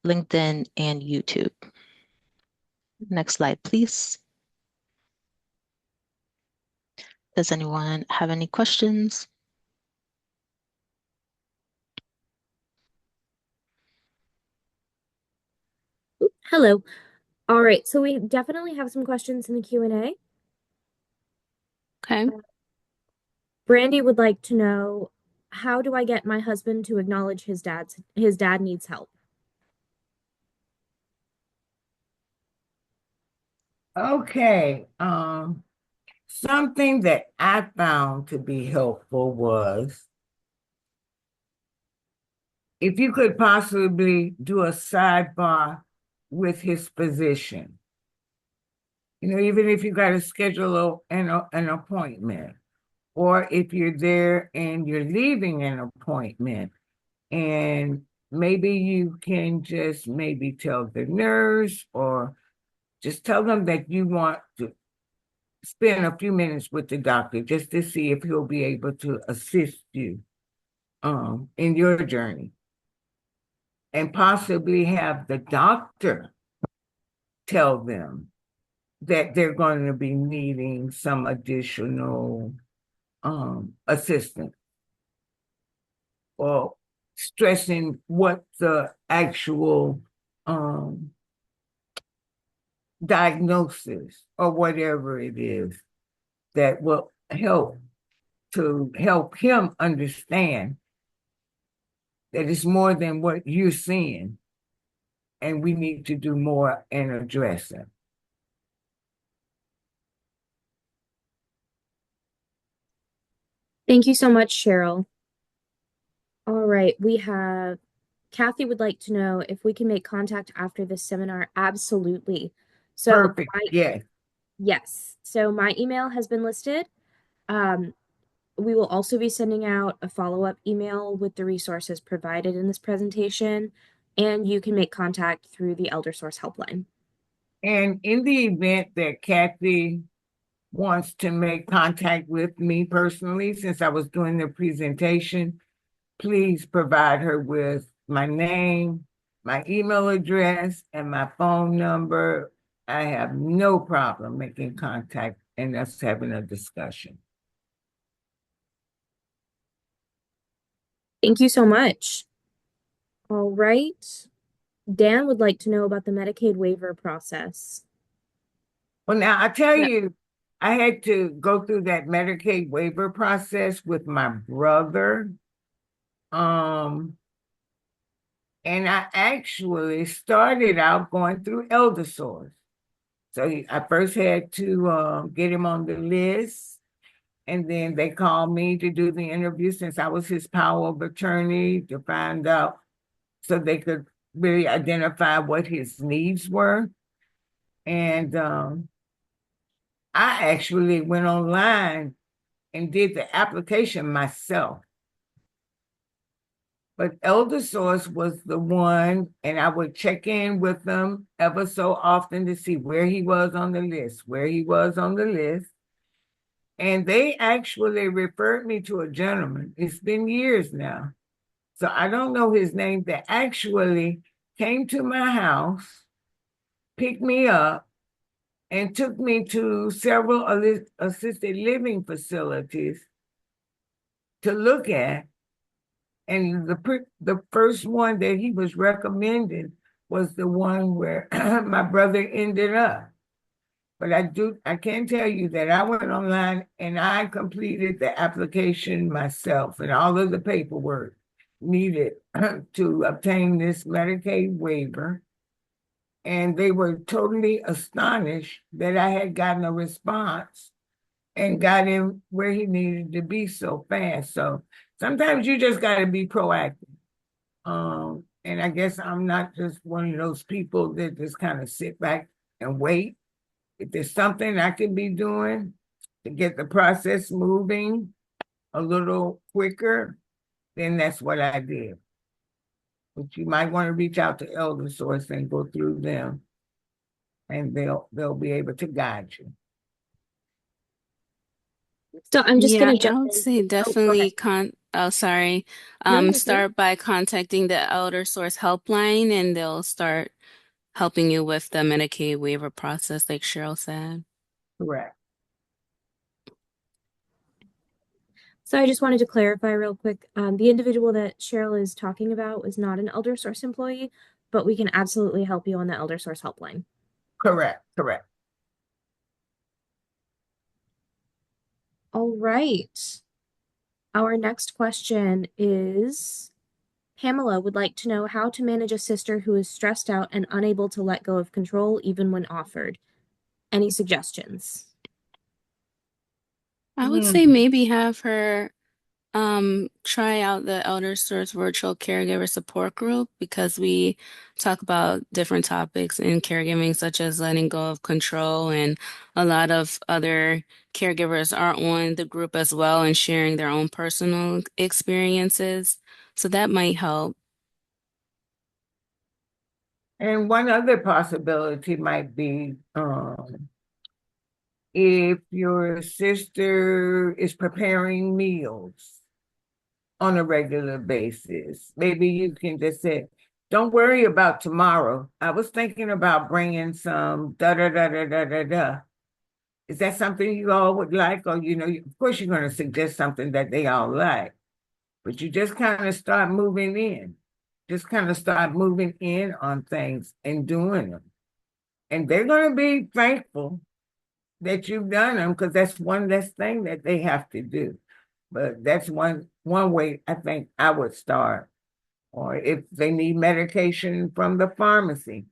LinkedIn, and YouTube. Next slide, please. Does anyone have any questions? Hello. All right, so we definitely have some questions in the Q&A. Okay. Brandy would like to know, how do I get my husband to acknowledge his dad needs help? Okay. Something that I found to be helpful was if you could possibly do a sidebar with his physician. Even if you got to schedule an appointment, or if you're there and you're leaving an appointment, and maybe you can just maybe tell the nurse or just tell them that you want to spend a few minutes with the doctor just to see if he'll be able to assist you in your journey, and possibly have the doctor tell them that they're going to be needing some additional assistance, or stressing what the actual diagnosis or whatever it is that will help to help him understand that it's more than what you're seeing, and we need to do more and address it. Thank you so much, Cheryl. All right, we have Kathy would like to know if we can make contact after this seminar. Absolutely. So Perfect. Yes. yes. So my email has been listed. We will also be sending out a follow-up email with the resources provided in this presentation, and you can make contact through the ElderSource helpline. And in the event that Kathy wants to make contact with me personally, since I was doing the presentation, please provide her with my name, my email address, and my phone number. I have no problem making contact and us having a discussion. Thank you so much. All right. Dan would like to know about the Medicaid waiver process. Well, now I tell you, I had to go through that Medicaid waiver process with my brother. And I actually started out going through ElderSource. So I first had to get him on the list, and then they called me to do the interview since I was his power of attorney to find out so they could really identify what his needs were. And I actually went online and did the application myself. But ElderSource was the one, and I would check in with them ever so often to see where he was on the list, And they actually referred me to a gentleman. It's been years now. So I don't know his name, that actually came to my house, picked me up, and took me to several assisted living facilities to look at. And the first one that he was recommended was the one where my brother ended up. But I can tell you that I went online and I completed the application myself and all of the paperwork needed to obtain this Medicaid waiver. And they were totally astonished that I had gotten a response and got him where he needed to be so fast. So sometimes you just got to be proactive. And I guess I'm not just one of those people that just kind of sit back and wait. If there's something I can be doing to get the process moving a little quicker, then that's what I did. But you might want to reach out to ElderSource and go through them, and they'll be able to guide you. So I'm just Yeah, going to I jump would in. say Oh, go definitely ahead. No, you're good. start by contacting the ElderSource helpline and they'll start helping you with the Medicaid waiver process, like Cheryl said. Correct. So I just wanted to clarify real quick. The individual that Cheryl is talking about was not an ElderSource employee, but we can absolutely help you on the ElderSource helpline. Correct. All right. Our next question is Pamela would like to know how to manage a sister who is stressed out and unable to let go of control even when offered. Any suggestions? I would say maybe have her try out the ElderSource virtual caregiver support group because we talk about different topics in caregiving, such as letting go of control, and a lot of other caregivers are on the group as well and sharing their own personal experiences. So that might help. And one other possibility might be if your sister is preparing meals on a regular basis, maybe you can just say, don't worry about tomorrow. I was thinking about bringing some da da da da da da da. Is that something you all would like? Or, of course, you're going to suggest something that they all like, but you just kind of start moving in. Just kind of start moving in on things and doing them. And they're going to be thankful that you've done them because that's one less thing that they have to do. But that's one way I think I would start. Or if they need medication from the pharmacy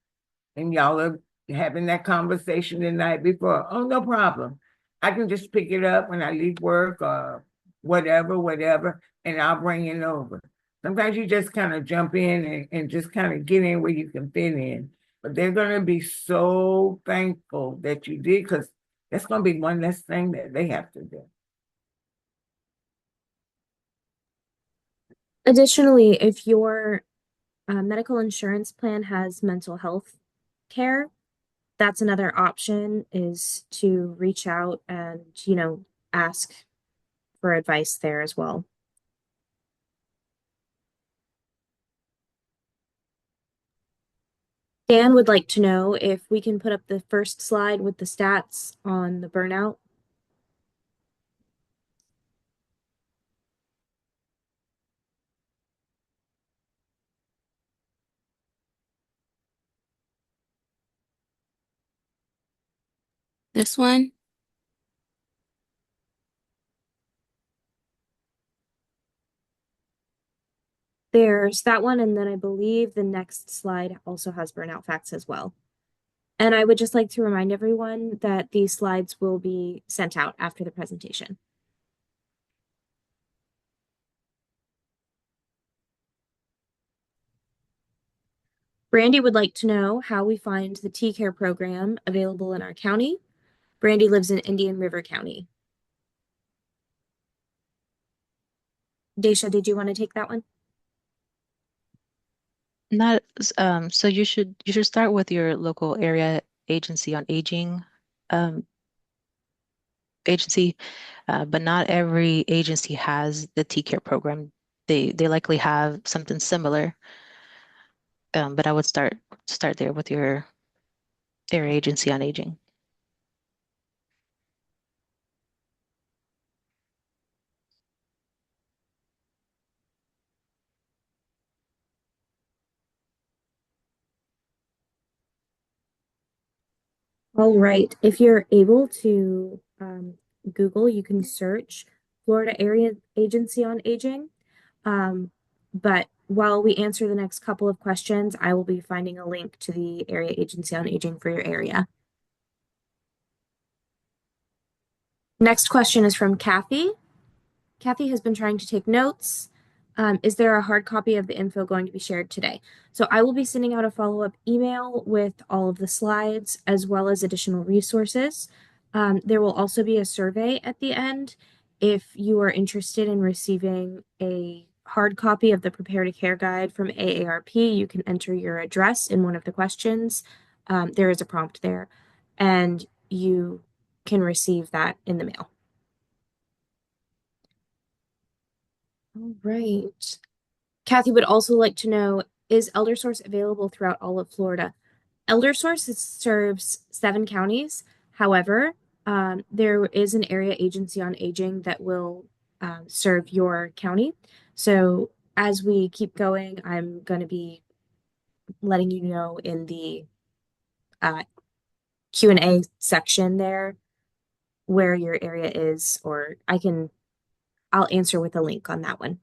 and y'all are having that conversation the night before, oh, no problem. I can just pick it up when I leave work or whatever, and I'll bring it over. Sometimes you just kind of jump in and just kind of get in where you can fit in. But they're going to be so thankful that you did, because that's going to be one less thing that they have to do. Additionally, if your medical insurance plan has mental health care, that's another option, is to reach out and, ask for advice there as well. Dan would like to know if we can put up the first slide with the stats on the burnout. This one? There's that one, and then I believe the next slide also has burnout facts as well. And I would just like to remind everyone that these slides will be sent out after the presentation. Brandy would like to know how we find the T-Care program available in our county. Brandy lives in Indian River County. Daisha, did you want to take that one? Not so you should start with your local area agency on aging agency, but not every agency has the T-Care program. They likely have something similar, but I would start there with your area agency on aging. All right. If you're able to Google, you can search Florida Area Agency on Aging. But while we answer the next couple of questions, I will be finding a link to the Area Agency on Aging for your area. Next question is from Kathy. Kathy has been trying to take notes. Is there a hard copy of the info going to be shared today? So I will be sending out a follow-up email with all of the slides as well as additional resources. There will also be a survey at the end. If you are interested in receiving a hard copy of the Prepare to Care Guide from AARP, you can enter your address in one of the questions. There is a prompt there, and you can receive that in the mail. All right. Kathy would also like to know, is ElderSource available throughout all of Florida? ElderSource serves 7 counties. However, there is an area agency on aging that will serve your county. So as we keep going, I'm going to be letting you know in the Q&A section there where your area is, or I'll answer with a link on that one.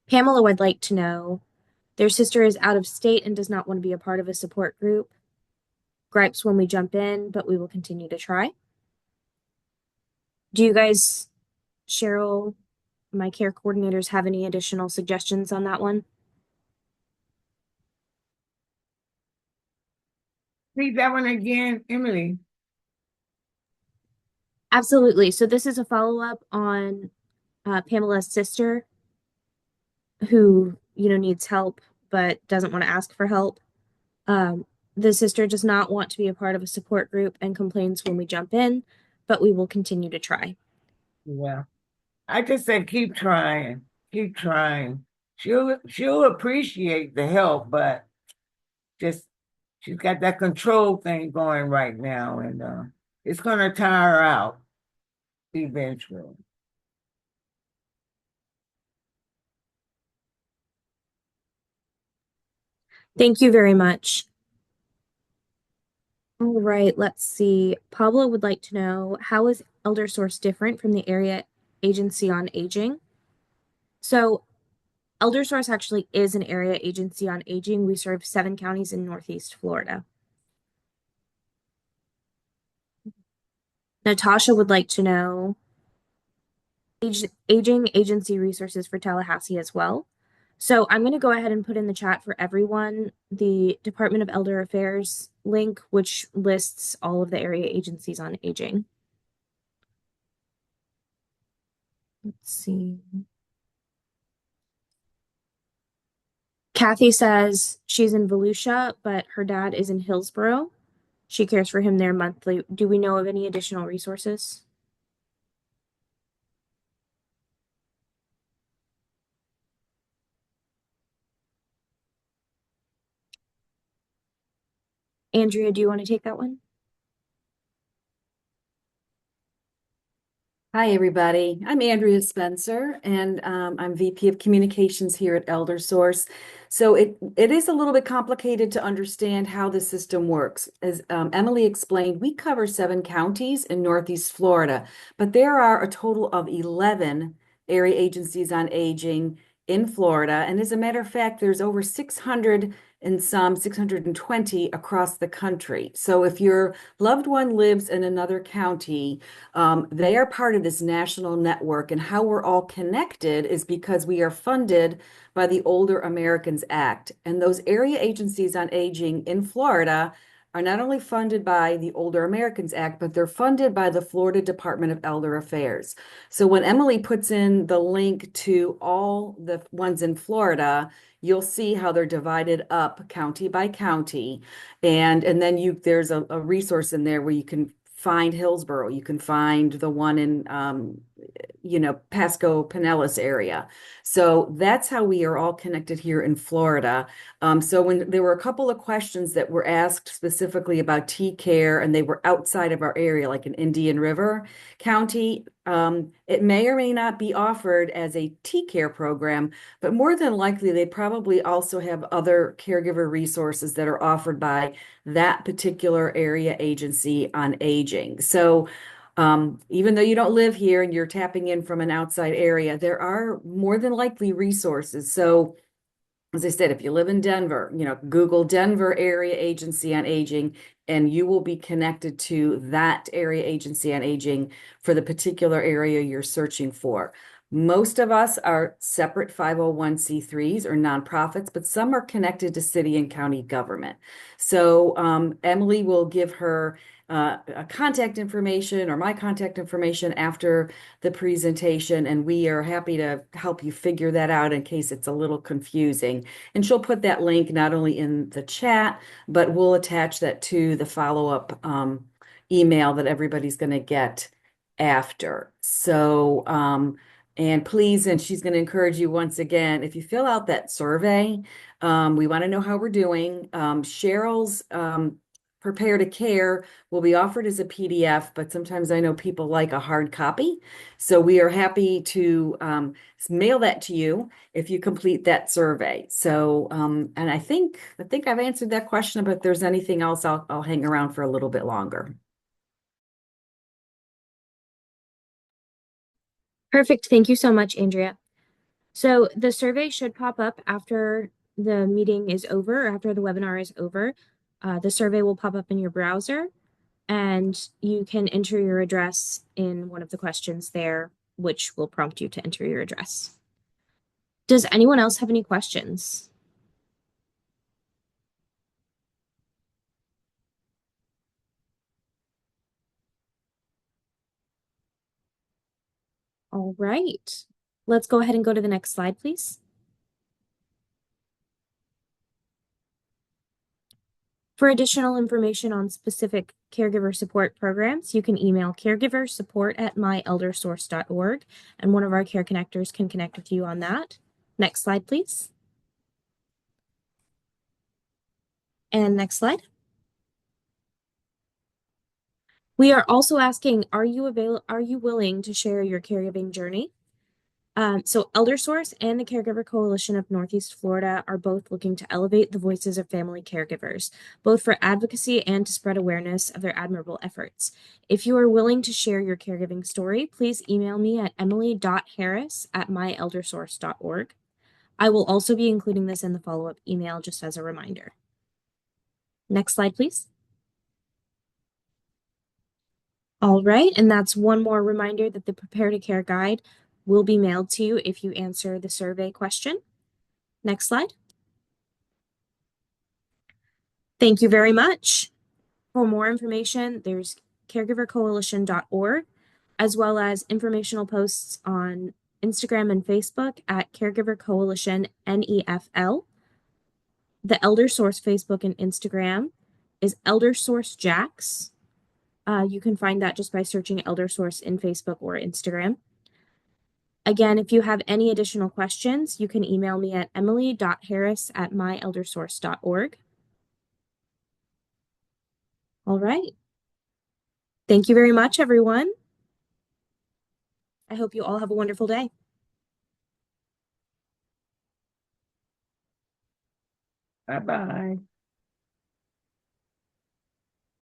Pamela would like to know, their sister is out of state and does not want to be a part of a support group. Gripes when we jump in, but we will continue to try. Do you guys, Cheryl, my care coordinators, have any additional suggestions on that one? Read that one again, Emily. Absolutely. So this is a follow-up on Pamela's sister who, needs help but doesn't want to ask for help. The sister does not want to be a part of a support group and complains when we jump in, but we will continue to try. Yeah. I just said keep trying. Keep trying. She'll appreciate the help, but just she's got that control thing going right now, and it's gonna tire her out eventually. Thank you very much. All right, let's see. Pablo would like to know, how is ElderSource different from the Area Agency on Aging? So ElderSource actually is an area agency on aging. We serve 7 counties in Northeast Florida. Natasha would like to know, aging agency resources for Tallahassee as well. So I'm going to go ahead and put in the chat for everyone the Department of Elder Affairs link, which lists all of the area agencies on aging. Let's see. Kathy says she's in Volusia, but her dad is in Hillsborough. She cares for him there monthly. Do we know of any additional resources? Andrea, do you want to take that one? Hi, everybody. I'm Andrea Spencer, and I'm VP of Communications here at ElderSource. So it is a little bit complicated to understand how the system works. As Emily explained, we cover 7 counties in Northeast Florida, but there are a total of 11 area agencies on aging in Florida. And as a matter of fact, there's over 600 and some 620 across the country. So if your loved one lives in another county, they are part of this national network, and how we're all connected is because we are funded by the Older Americans Act. And those area agencies on aging in Florida are not only funded by the Older Americans Act, but they're funded by the Florida Department of Elder Affairs. So when Emily puts in the link to all the ones in Florida, you'll see how they're divided up county by county. And then there's a resource in there where you can find Hillsborough. You can find the one in, Pasco Pinellas area. So that's how we are all connected here in Florida. So when there were a couple of questions that were asked specifically about T-Care and they were outside of our area, like in Indian River County, it may or may not be offered as a T-Care program, but more than likely they probably also have other caregiver resources that are offered by that particular area agency on aging. So even though you don't live here and you're tapping in from an outside area, there are more than likely resources. So as I said, if you live in Denver, Google Denver Area Agency on Aging, and you will be connected to that area agency on aging for the particular area you're searching for. Most of us are separate 501c3s or nonprofits, but some are connected to city and county government. So Emily will give her contact information or my contact information after the presentation, and we are happy to help you figure that out in case it's a little confusing. And she'll put that link not only in the chat, but we'll attach that to the follow-up email that everybody's going to get after. So, and please, and she's going to encourage you once again, if you fill out that survey, we want to know how we're doing. Cheryl's Prepare to Care will be offered as a PDF, but sometimes I know people like a hard copy. So we are happy to mail that to you if you complete that survey. So, and I think I've answered that question, but if there's anything else, I'll hang around for a little bit longer. Perfect. Thank you so much, Andrea. So the survey should pop up after the meeting is over, or after the webinar is over. The survey will pop up in your browser, and you can enter your address in one of the questions there, which will prompt you to enter your address. Does anyone else have any questions? All right. Let's go ahead and go to the next slide, please. For additional information on specific caregiver support programs, you can email caregiversupport@myeldersource.org, and one of our care connectors can connect with you on that. Next slide, please. And next slide. We are also asking, are you willing to share your caregiving journey? So ElderSource and the Caregiver Coalition of Northeast Florida are both looking to elevate the voices of family caregivers, both for advocacy and to spread awareness of their admirable efforts. If you are willing to share your caregiving story, please email me at emily.harris@myeldersource.org. I will also be including this in the follow-up email just as a reminder. Next slide, please. All right, and that's one more reminder that the Prepare to Care guide will be mailed to you if you answer the survey question. Next slide. Thank you very much. For more information, there's caregivercoalition.org, as well as informational posts on Instagram and Facebook at Caregiver Coalition NEFL. The ElderSource Facebook and Instagram is ElderSource Jax. You can find that just by searching ElderSource in Facebook or Instagram. Again, if you have any additional questions, you can email me at emily.harris@myeldersource.org. All right. Thank you very much, everyone. I hope you all have a wonderful day. Bye-bye.